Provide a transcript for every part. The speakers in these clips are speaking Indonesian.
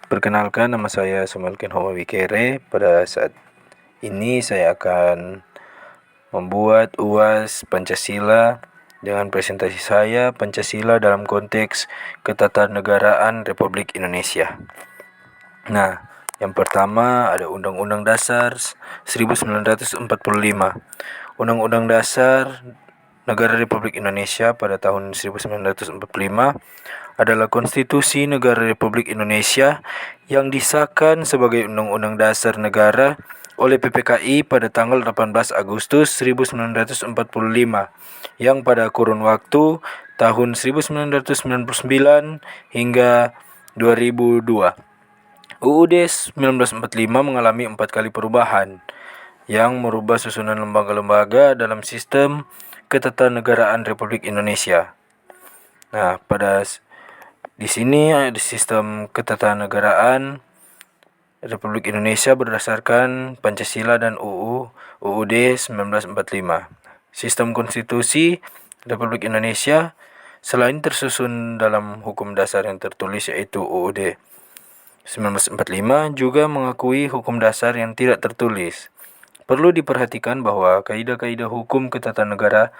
Perkenalkan, nama saya Samuel Kenhoma Wikere. Pada saat ini saya akan membuat UAS Pancasila dengan presentasi saya Pancasila dalam konteks ketatanegaraan Republik Indonesia. Nah, yang pertama ada Undang-Undang Dasar 1945. Undang-Undang Dasar Negara Republik Indonesia pada tahun 1945 adalah Konstitusi Negara Republik Indonesia yang disahkan sebagai Undang-Undang Dasar Negara oleh PPKI pada tanggal 18 Agustus 1945 yang pada kurun waktu tahun 1999 hingga 2002. UUD 1945 mengalami 4 kali perubahan yang merubah susunan lembaga-lembaga dalam sistem ketatanegaraan Republik Indonesia. Nah, di sini ada sistem ketatanegaraan Republik Indonesia berdasarkan Pancasila dan UUD 1945. Sistem konstitusi Republik Indonesia selain tersusun dalam hukum dasar yang tertulis yaitu UUD 1945 juga mengakui hukum dasar yang tidak tertulis. Perlu diperhatikan bahwa kaidah-kaidah hukum ketatanegaraan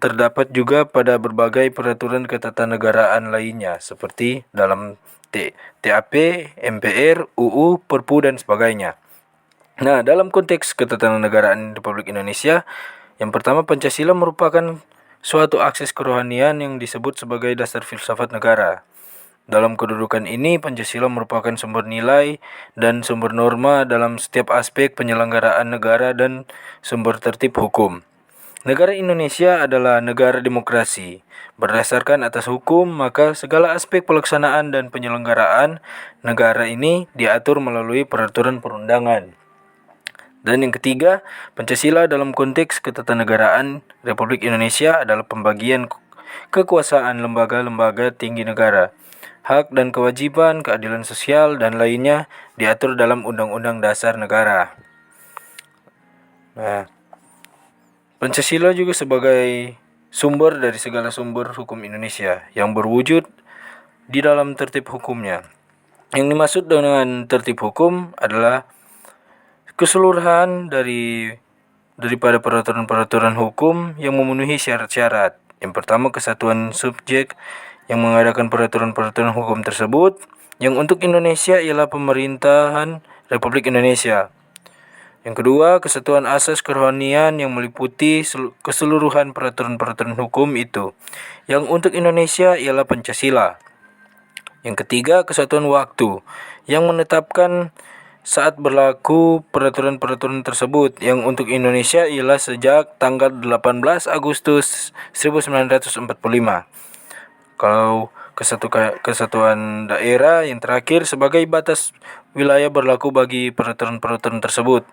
terdapat juga pada berbagai peraturan ketatanegaraan lainnya seperti dalam TAP, MPR, UU, Perpu dan sebagainya. Nah, dalam konteks ketatanegaraan Republik Indonesia, yang pertama Pancasila merupakan suatu akses kerohanian yang disebut sebagai dasar filsafat negara. Dalam kedudukan ini, Pancasila merupakan sumber nilai dan sumber norma dalam setiap aspek penyelenggaraan negara dan sumber tertib hukum. Negara Indonesia adalah negara demokrasi. Berdasarkan atas hukum, maka segala aspek pelaksanaan dan penyelenggaraan negara ini diatur melalui peraturan perundangan. Dan yang ketiga, Pancasila dalam konteks ketatanegaraan Republik Indonesia adalah pembagian kekuasaan lembaga-lembaga tinggi negara. Hak dan kewajiban, keadilan sosial, dan lainnya diatur dalam Undang-Undang Dasar Negara. Nah, Pancasila juga sebagai sumber dari segala sumber hukum Indonesia yang berwujud di dalam tertib hukumnya. Yang dimaksud dengan tertib hukum adalah keseluruhan daripada peraturan-peraturan hukum yang memenuhi syarat-syarat. Yang pertama, kesatuan subjek yang mengadakan peraturan-peraturan hukum tersebut, yang untuk Indonesia ialah pemerintahan Republik Indonesia. Yang kedua, kesatuan asas kerohanian yang meliputi keseluruhan peraturan-peraturan hukum itu, yang untuk Indonesia ialah Pancasila. Yang ketiga, kesatuan waktu yang menetapkan saat berlaku peraturan-peraturan tersebut, yang untuk Indonesia ialah sejak tanggal 18 Agustus 1945. Kalau kesatuan daerah yang terakhir sebagai batas wilayah berlaku bagi peraturan-peraturan tersebut.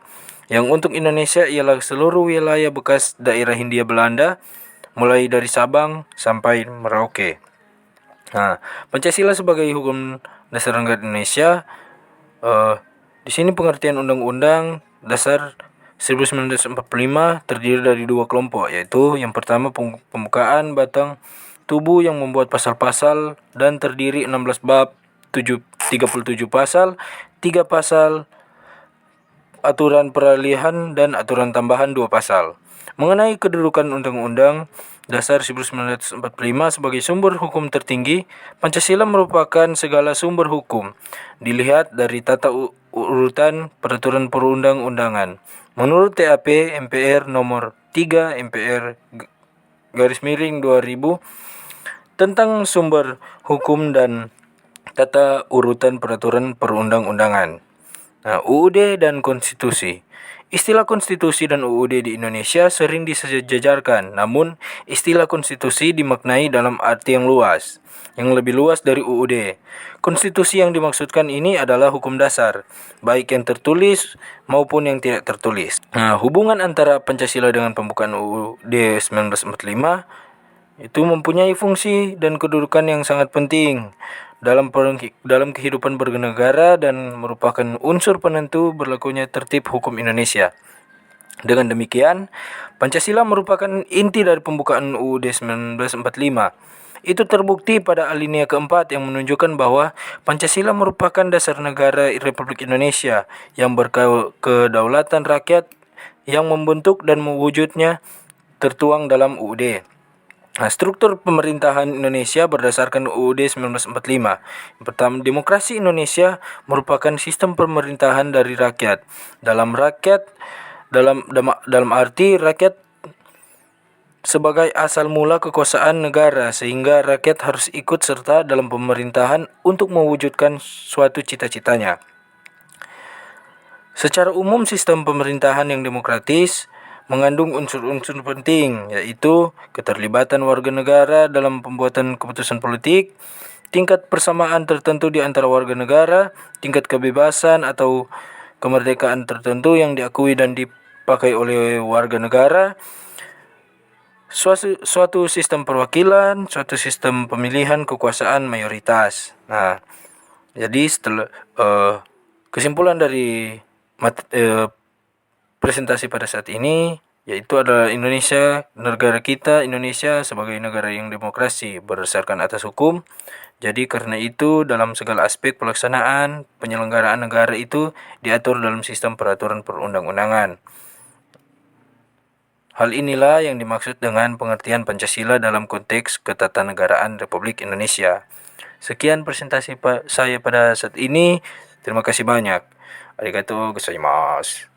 Yang untuk Indonesia ialah seluruh wilayah bekas daerah Hindia Belanda, mulai dari Sabang sampai Merauke. Nah, Pancasila sebagai hukum dasar negara Indonesia, di sini pengertian Undang-Undang Dasar 1945 terdiri dari dua kelompok, yaitu yang pertama pembukaan batang tubuh yang membuat pasal-pasal dan terdiri 16 bab, 37 pasal, 3 pasal aturan peralihan dan aturan tambahan 2 pasal. Mengenai kedudukan Undang-Undang Dasar 1945 sebagai sumber hukum tertinggi, Pancasila merupakan segala sumber hukum dilihat dari tata urutan peraturan perundang-undangan. Menurut TAP MPR nomor 3 MPR _2000 tentang sumber hukum dan tata urutan peraturan perundang-undangan. Nah, UUD dan konstitusi. Istilah konstitusi dan UUD di Indonesia sering disejajarkan, namun istilah konstitusi dimaknai dalam arti yang luas, yang lebih luas dari UUD. Konstitusi yang dimaksudkan ini adalah hukum dasar, baik yang tertulis maupun yang tidak tertulis. Nah, hubungan antara Pancasila dengan pembukaan UUD 1945 itu mempunyai fungsi dan kedudukan yang sangat penting dalam kehidupan bernegara dan merupakan unsur penentu berlakunya tertib hukum Indonesia. Dengan demikian, Pancasila merupakan inti dari pembukaan UUD 1945 Itu terbukti pada alinea keempat yang menunjukkan bahwa Pancasila merupakan dasar negara Republik Indonesia yang berkedaulatan rakyat yang membentuk dan mewujudnya tertuang dalam UUD. Nah, struktur pemerintahan Indonesia berdasarkan UUD 1945. Yang pertama, demokrasi Indonesia merupakan sistem pemerintahan dari rakyat. Dalam arti rakyat sebagai asal mula kekuasaan negara, sehingga rakyat harus ikut serta dalam pemerintahan untuk mewujudkan suatu cita-citanya. Secara umum, sistem pemerintahan yang demokratis mengandung unsur-unsur penting, yaitu keterlibatan warga negara dalam pembuatan keputusan politik, tingkat persamaan tertentu di antara warga negara, tingkat kebebasan atau kemerdekaan tertentu yang diakui dan dipakai oleh warga negara, suatu sistem perwakilan, suatu sistem pemilihan kekuasaan mayoritas. Nah, jadi setelah kesimpulan dari presentasi pada saat ini yaitu adalah negara kita Indonesia sebagai negara yang demokrasi berdasarkan atas hukum. Jadi karena itu dalam segala aspek pelaksanaan penyelenggaraan negara itu diatur dalam sistem peraturan perundang-undangan. Hal inilah yang dimaksud dengan pengertian Pancasila dalam konteks ketatanegaraan Republik Indonesia. Sekian presentasi saya pada saat ini. Terima kasih banyak. Arigatou gozaimasu.